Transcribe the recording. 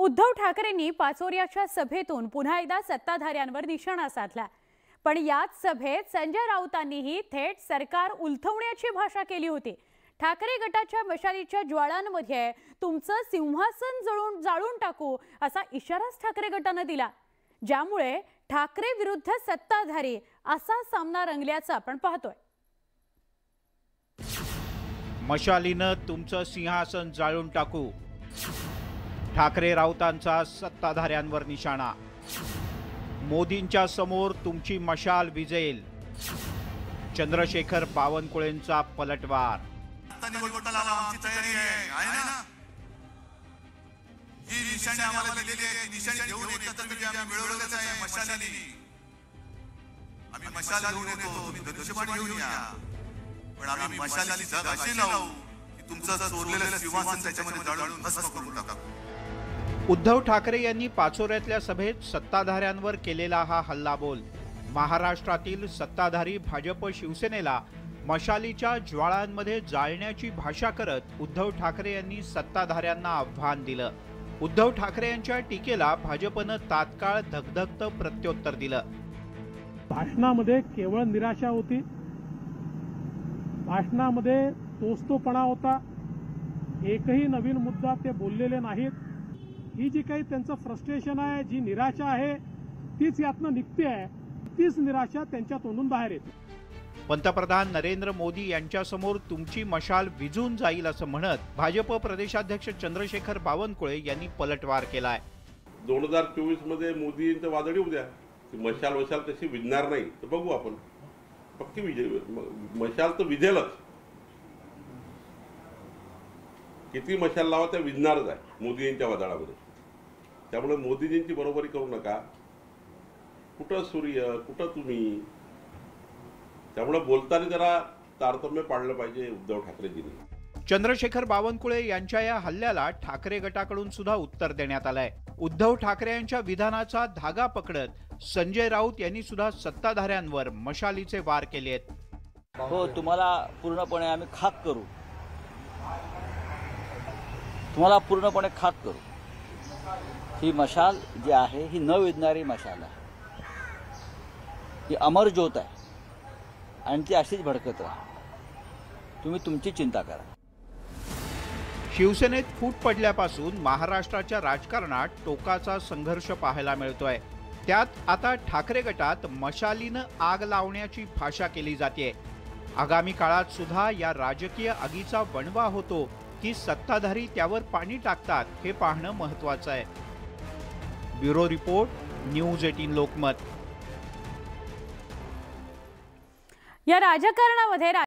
उद्धव ठाकरेंनी पाचोर्याच्या सभेतून पुन्हा एकदा सत्ताधाऱ्यांवर निशाणा साधला। पण याच सभेत संजय राऊतांनीही थेट सरकार उलथवण्याची भाषा केली होती। ठाकरे गटाच्या मशालीच्या ज्वाळांमध्ये तुमचं सिंहासन जाळून टाकू असा इशाराच ठाकरे गटाने दिला, ज्यामुळे ठाकरे विरुद्ध सत्ताधारी असा सामना रंगल्याचा आपण पाहतोय। मशालीनं तुमचं सिंहासन जाळून टाकू, ठाकरे राऊतांचा सत्ताधाऱ्यांवर निशाणा। मोदींच्या समोर तुमची मशाल विजेल, चंद्रशेखर बावनकुळेंचा पलटवार। आमची तयारी आहे ना? ही निशाणी आम्हाला दिलेली आहे, निशाणी घेऊन एकत्र आम्ही मिळवलेच आहे मशालीने। आम्ही मशाल घेऊन येतो, तुम्ही धनुष्यबाण घेऊन या, पण आम्ही मशालीची जग अशी लावू की तुमचं चोरलेलं सिंहासन त्याच्यामध्ये जाळून भस्म करून टाकू। उद्धव ठाकरे यांनी पाचोर्यातल्या सभेत सत्ताधाऱ्यांवर केलेला हा हल्लाबोल महाराष्ट्रातील सत्ताधारी भाजप शिवसेनेला मशालीच्या ज्वाळांमध्ये जाळण्याची भाषा करत उद्धव ठाकरे यांनी सत्ताधाऱ्यांना आव्हान दिलं। उद्धव ठाकरे यांच्या टीकेला भाजपनं तात्काळ धगधगतं प्रत्युत्तर दिलं। भाषणामध्ये केवळ निराशा होती, भाषणामध्ये तोचतोपणा होता, एकही नवीन मुद्दा ते बोललेले नाहीत। ही जी काही त्यांचं फ्रस्ट्रेशन आहे, जी निराशा आहे, तीच यातनं निघते आहे, तीच निराशा त्यांच्या तोंडून बाहेर येते। पंतप्रधान नरेंद्र मोदी यांच्यासमोर तुमची मशाल विझून जाईल असं म्हणत भाजप प्रदेशाध्यक्ष चंद्रशेखर बावनकुळे यांनी पलटवार केलाय। 2024 मध्ये मोदींचं वादळ येऊ द्या, मशाल तशी विझणार नाही तर बघू आपण, पक्की विजय मशाल तर विझेलच। किती मशाल लावा त्या विझणारच आहे मोदींच्या वादळामध्ये। त्यामुळे मोदीजींची बरोबरी करू नका, कुठं सूर्य कुठं तुम्ही। त्यामुळे बोलताना जरा तारतम्य पाळलं पाहिजे उद्धव ठाकरेजींनी। चंद्रशेखर बावनकुळे यांच्या या हल्ल्याला ठाकरे गटाकडून सुद्धा उत्तर देण्यात आलंय। उद्धव ठाकरे यांच्या विधानाचा धागा पकडत संजय राऊत यांनी सुद्धा सत्ताधाऱ्यांवर मशालीचे वार केले आहेत। हो, तुम्हाला पूर्णपणे आम्ही खाक करू, तुम्हाला पूर्णपणे खाक करू। ही मशाल जी आहे ही न विझणारी मशाल आहे, ही अमर ज्योत आहे आणि ती अशीच भडकत राहा। तुम्ही तुमची चिंता करा। शिवसेनेत फूट पडल्यापासून महाराष्ट्राच्या राजकारणात टोकाचा संघर्ष पाहायला मिळतोय। त्यात आता ठाकरे गटात मशालीनं आग लावण्याची भाषा केली जाते। आगामी काळात सुद्धा या राजकीय आगीचा वणवा होतो की सत्ताधारी त्यावर पाणी टाकतात हे पाहणं महत्त्वाचं आहे। Bureau report, news 18 Lokmat. या राजकारणामध्ये